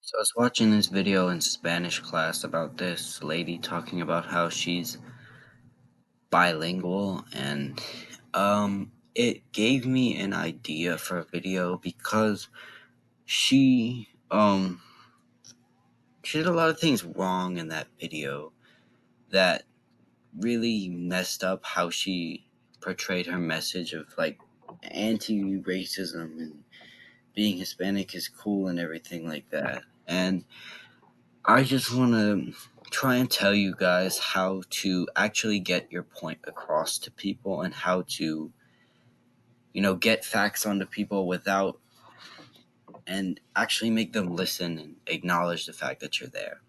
So I was watching this video in Spanish class about this lady talking about how she's bilingual, and it gave me an idea for a video because she um she did a lot of things wrong in that video that really messed up how she portrayed her message of like anti-racism and being Hispanic is cool and everything like that. And I just want to try and tell you guys how to actually get your point across to people and how to, get facts onto people without and actually make them listen and acknowledge the fact that you're there.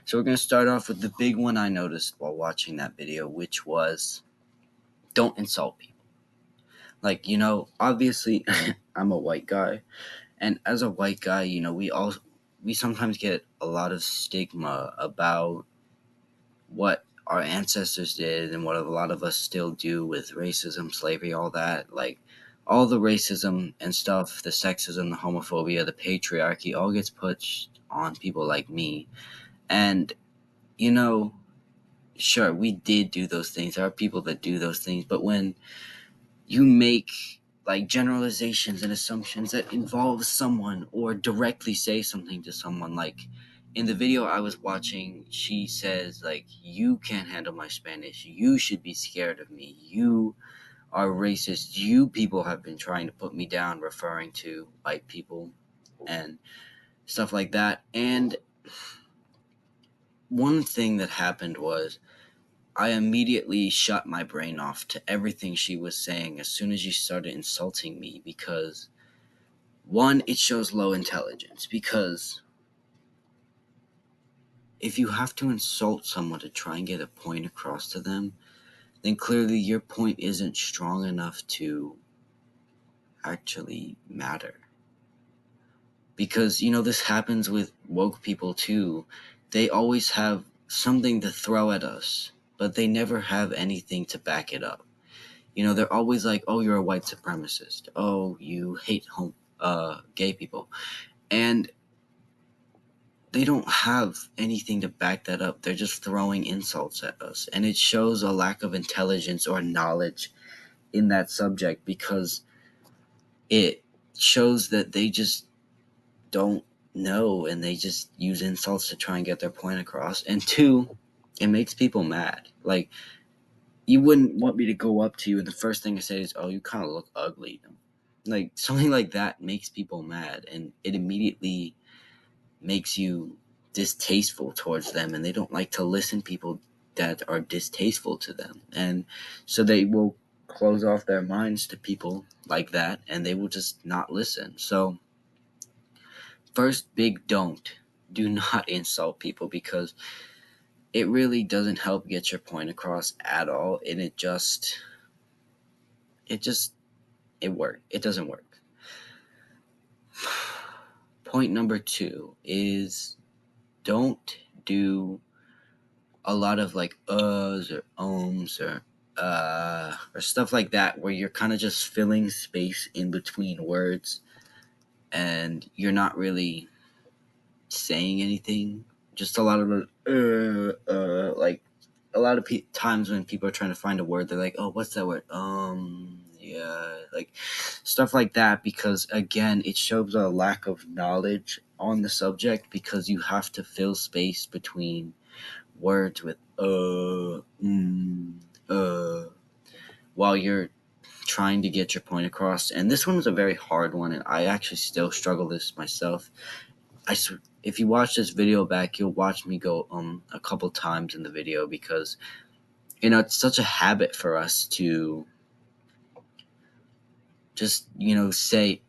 So we're going to start off with the big one I noticed while watching that video, which was don't insult people. Like, obviously I'm a white guy, and as a white guy, we sometimes get a lot of stigma about what our ancestors did and what a lot of us still do with racism, slavery, all that. Like, all the racism and stuff, the sexism, the homophobia, the patriarchy, all gets put on people like me. And, you know, sure, we did do those things. There are people that do those things. But when you make like generalizations and assumptions that involve someone or directly say something to someone, like in the video I was watching, she says like, you can't handle my Spanish, you should be scared of me, you are racist, you people have been trying to put me down, referring to white people and stuff like that. And one thing that happened was I immediately shut my brain off to everything she was saying as soon as she started insulting me, because one, it shows low intelligence, because if you have to insult someone to try and get a point across to them, then clearly your point isn't strong enough to actually matter. Because, this happens with woke people too. They always have something to throw at us, but they never have anything to back it up. They're always like, oh, you're a white supremacist. Oh, you hate gay people. And they don't have anything to back that up. They're just throwing insults at us. And it shows a lack of intelligence or knowledge in that subject, because it shows that they just don't know and they just use insults to try and get their point across. And two, it makes people mad. Like, you wouldn't want me to go up to you and the first thing I say is, oh, you kind of look ugly. Like, something like that makes people mad, and it immediately makes you distasteful towards them, and they don't like to listen to people that are distasteful to them. And so they will close off their minds to people like that, and they will just not listen. So first big don't, do not insult people, because it really doesn't help get your point across at all, and it just it doesn't work. Point number two is don't do a lot of like uhs or ohms or stuff like that, where you're kind of just filling space in between words and you're not really saying anything. Just a lot of like a lot of times when people are trying to find a word, they're like, oh, what's that word? Yeah, like stuff like that, because again, it shows a lack of knowledge on the subject, because you have to fill space between words with uh while you're trying to get your point across. And this one was a very hard one, and I actually still struggle this myself. If you watch this video back, you'll watch me go a couple times in the video, because it's such a habit for us to just say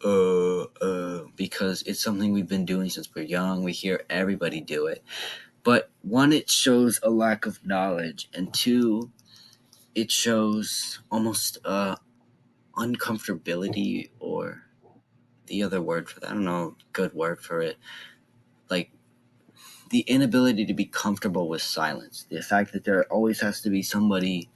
because it's something we've been doing since we're young. We hear everybody do it. But one, it shows a lack of knowledge, and two, it shows almost uncomfortability, or the other word for that, I don't know, good word for it, like the inability to be comfortable with silence, the fact that there always has to be somebody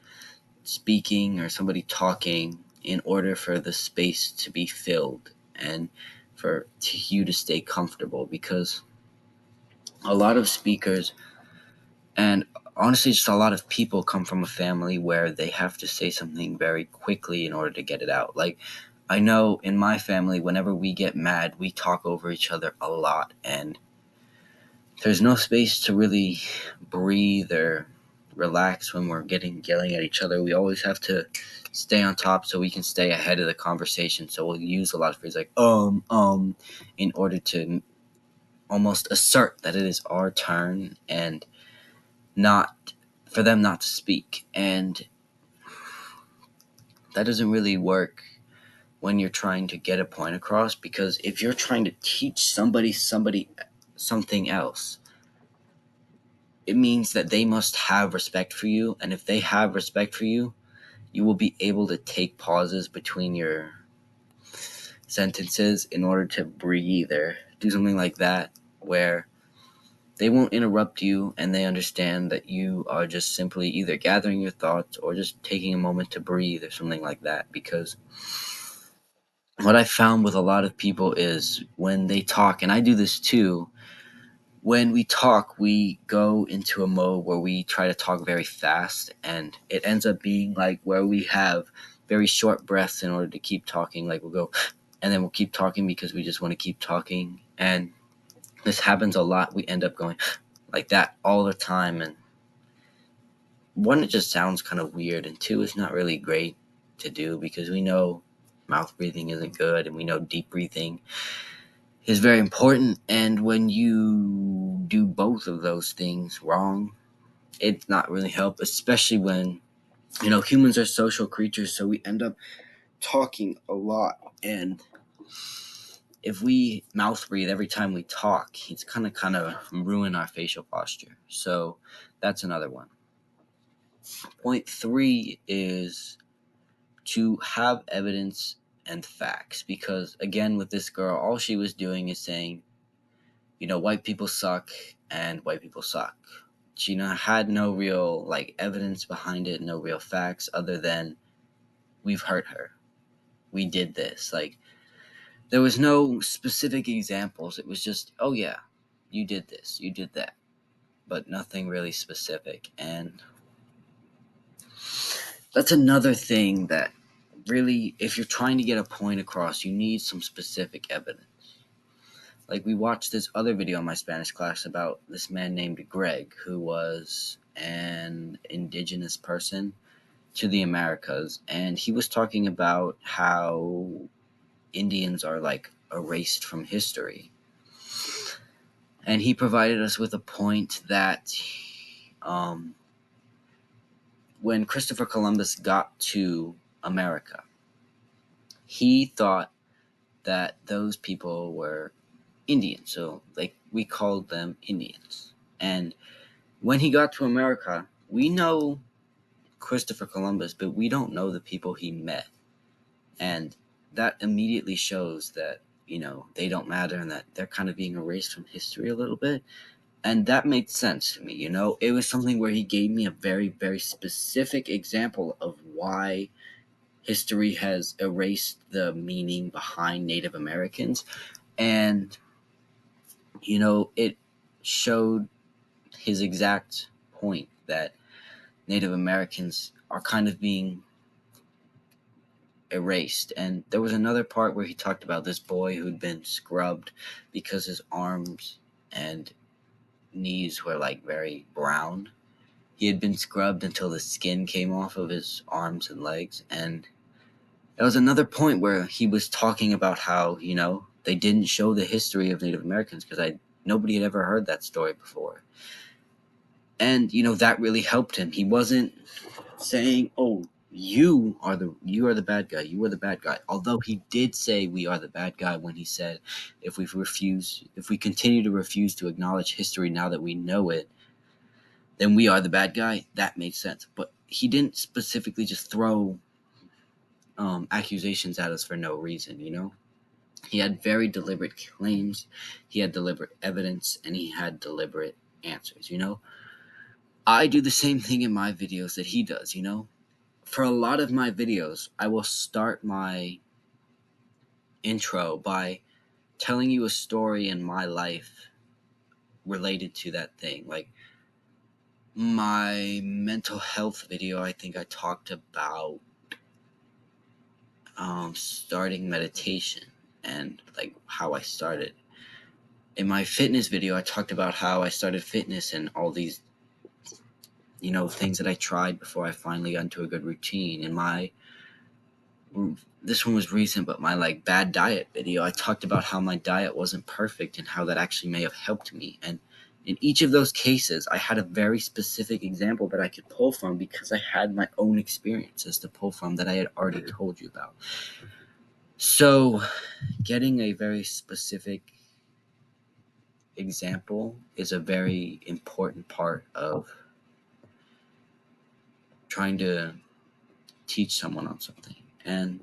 speaking or somebody talking in order for the space to be filled and for you to stay comfortable. Because A lot of speakers and honestly just a lot of people come from a family where they have to say something very quickly in order to get it out. Like, I know in my family, whenever we get mad, we talk over each other a lot, and there's no space to really breathe or relax when we're getting yelling at each other. We always have to stay on top so we can stay ahead of the conversation. So we'll use a lot of phrases like in order to almost assert that it is our turn and not for them not to speak. And that doesn't really work when you're trying to get a point across, because if you're trying to teach somebody something else, it means that they must have respect for you, and if they have respect for you, you will be able to take pauses between your sentences in order to breathe or do something like that, where they won't interrupt you and they understand that you are just simply either gathering your thoughts or just taking a moment to breathe or something like that. Because what I found with a lot of people is when they talk, and I do this too, when we talk, we go into a mode where we try to talk very fast, and it ends up being like where we have very short breaths in order to keep talking. Like, we'll go, and then we'll keep talking because we just want to keep talking. And this happens a lot. We end up going like that all the time. And one, it just sounds kind of weird. And two, it's not really great to do because we know mouth breathing isn't good, and we know deep breathing is very important. And when you do both of those things wrong, it's not really help, especially when, humans are social creatures, so we end up talking a lot. And if we mouth breathe every time we talk, it's kind of ruin our facial posture. So that's another one. Point three is to have evidence and facts, because again, with this girl, all she was doing is saying, white people suck and white people suck. She had no real evidence behind it, no real facts other than we've hurt her. We did this. There was no specific examples. It was just, oh yeah, you did this, you did that, but nothing really specific. And that's another thing that really, if you're trying to get a point across, you need some specific evidence. Like, we watched this other video in my Spanish class about this man named Greg, who was an indigenous person to the Americas, and he was talking about how Indians are erased from history. And he provided us with a point that um, when Christopher Columbus got to America, he thought that those people were Indians. So, we called them Indians. And when he got to America, we know Christopher Columbus, but we don't know the people he met. And that immediately shows that, they don't matter and that they're kind of being erased from history a little bit. And that made sense to me. It was something where he gave me a very, very specific example of why history has erased the meaning behind Native Americans. And, it showed his exact point that Native Americans are kind of being erased. And there was another part where he talked about this boy who'd been scrubbed because his arms and knees were very brown. He had been scrubbed until the skin came off of his arms and legs. And there was another point where he was talking about how, they didn't show the history of Native Americans because nobody had ever heard that story before. And, that really helped him. He wasn't saying, "Oh, you are the bad guy. You are the bad guy." Although he did say we are the bad guy when he said if we continue to refuse to acknowledge history now that we know it, then we are the bad guy. That makes sense. But he didn't specifically just throw accusations at us for no reason. He had very deliberate claims, he had deliberate evidence, and he had deliberate answers. I do the same thing in my videos that he does. For a lot of my videos, I will start my intro by telling you a story in my life related to that thing. Like my mental health video, I think I talked about starting meditation and like how I started. In my fitness video, I talked about how I started fitness and all these, things that I tried before I finally got into a good routine. In my this one was recent, but my like bad diet video, I talked about how my diet wasn't perfect and how that actually may have helped me. And in each of those cases, I had a very specific example that I could pull from because I had my own experiences to pull from that I had already told you about. So, getting a very specific example is a very important part of trying to teach someone on something. And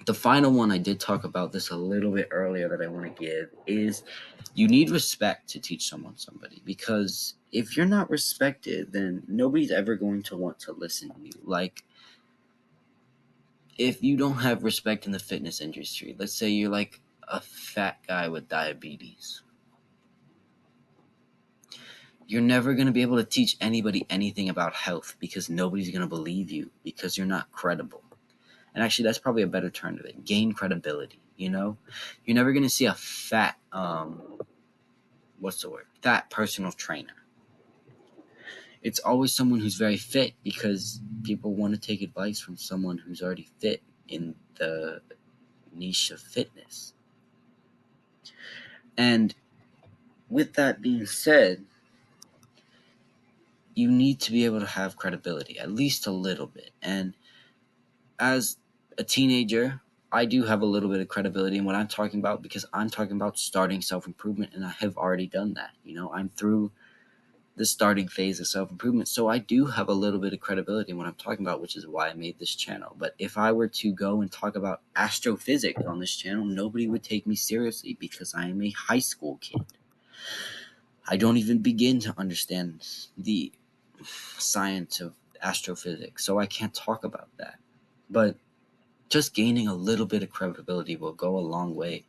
the final one, I did talk about this a little bit earlier that I want to give, is you need respect to teach someone somebody, because if you're not respected, then nobody's ever going to want to listen to you. Like, if you don't have respect in the fitness industry, let's say you're like a fat guy with diabetes, you're never going to be able to teach anybody anything about health because nobody's going to believe you because you're not credible. And actually, that's probably a better term of it. Gain credibility. You're never going to see a fat, what's the word? Fat personal trainer. It's always someone who's very fit because people want to take advice from someone who's already fit in the niche of fitness. And with that being said, you need to be able to have credibility, at least a little bit. And as a teenager, I do have a little bit of credibility in what I'm talking about because I'm talking about starting self-improvement, and I have already done that. I'm through the starting phase of self-improvement, so I do have a little bit of credibility in what I'm talking about, which is why I made this channel. But if I were to go and talk about astrophysics on this channel, nobody would take me seriously because I am a high school kid. I don't even begin to understand the science of astrophysics, so I can't talk about that. But just gaining a little bit of credibility will go a long way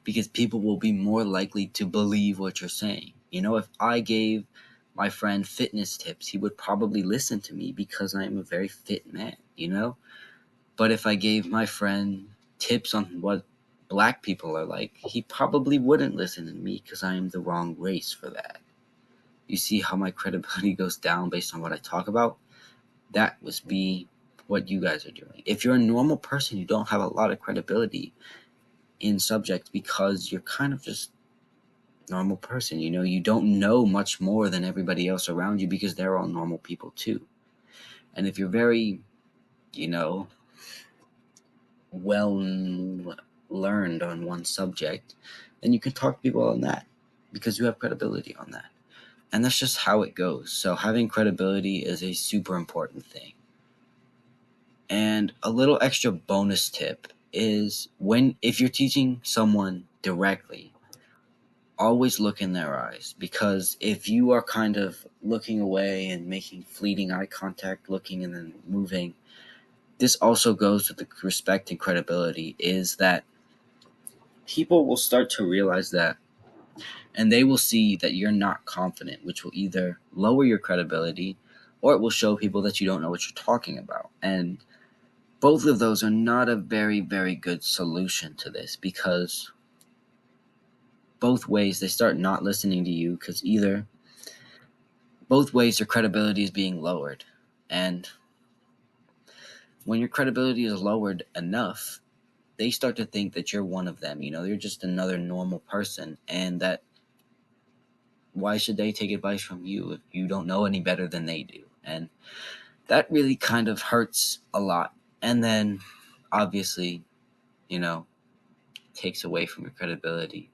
because people will be more likely to believe what you're saying. If I gave my friend fitness tips, he would probably listen to me because I am a very fit man. But if I gave my friend tips on what black people are like, he probably wouldn't listen to me because I am the wrong race for that. You see how my credibility goes down based on what I talk about? That would be what you guys are doing. If you're a normal person, you don't have a lot of credibility in subjects because you're kind of just a normal person. You don't know much more than everybody else around you because they're all normal people too. And if you're very, you know, well learned on one subject, then you can talk to people on that because you have credibility on that. And that's just how it goes. So having credibility is a super important thing. And a little extra bonus tip is if you're teaching someone directly, always look in their eyes, because if you are kind of looking away and making fleeting eye contact, looking and then moving, this also goes with the respect and credibility, is that people will start to realize that, and they will see that you're not confident, which will either lower your credibility or it will show people that you don't know what you're talking about. And both of those are not a very, very good solution to this, because both ways they start not listening to you, because both ways your credibility is being lowered. And when your credibility is lowered enough, they start to think that you're one of them. You're just another normal person, and that why should they take advice from you if you don't know any better than they do? And that really kind of hurts a lot. And then obviously, takes away from your credibility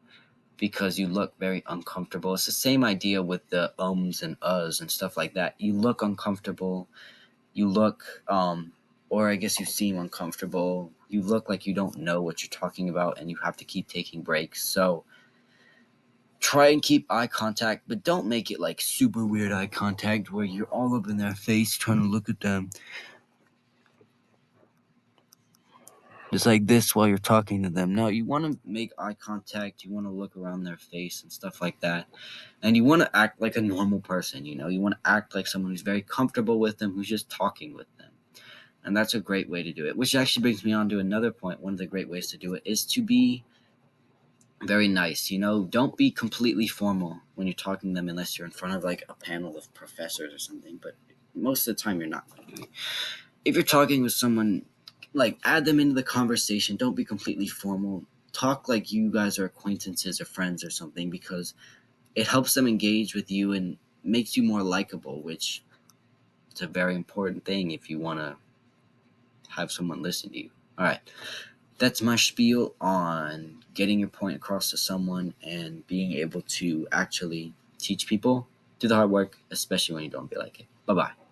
because you look very uncomfortable. It's the same idea with the ums and uhs and stuff like that. You look uncomfortable. You look, or I guess you seem uncomfortable. You look like you don't know what you're talking about, and you have to keep taking breaks. So try and keep eye contact, but don't make it like super weird eye contact where you're all up in their face trying to look at them. just like this while you're talking to them. No, you want to make eye contact. You want to look around their face and stuff like that. And you want to act like a normal person, you know? You want to act like someone who's very comfortable with them, who's just talking with them. And that's a great way to do it, which actually brings me on to another point. One of the great ways to do it is to be very nice. You know, don't be completely formal when you're talking to them unless you're in front of like a panel of professors or something. But most of the time, you're not going to be. If you're talking with someone, like add them into the conversation. Don't be completely formal. Talk like you guys are acquaintances or friends or something, because it helps them engage with you and makes you more likable, which is a very important thing if you want to have someone listen to you. All right. That's my spiel on getting your point across to someone and being able to actually teach people. Do the hard work, especially when you don't feel like it. Bye bye.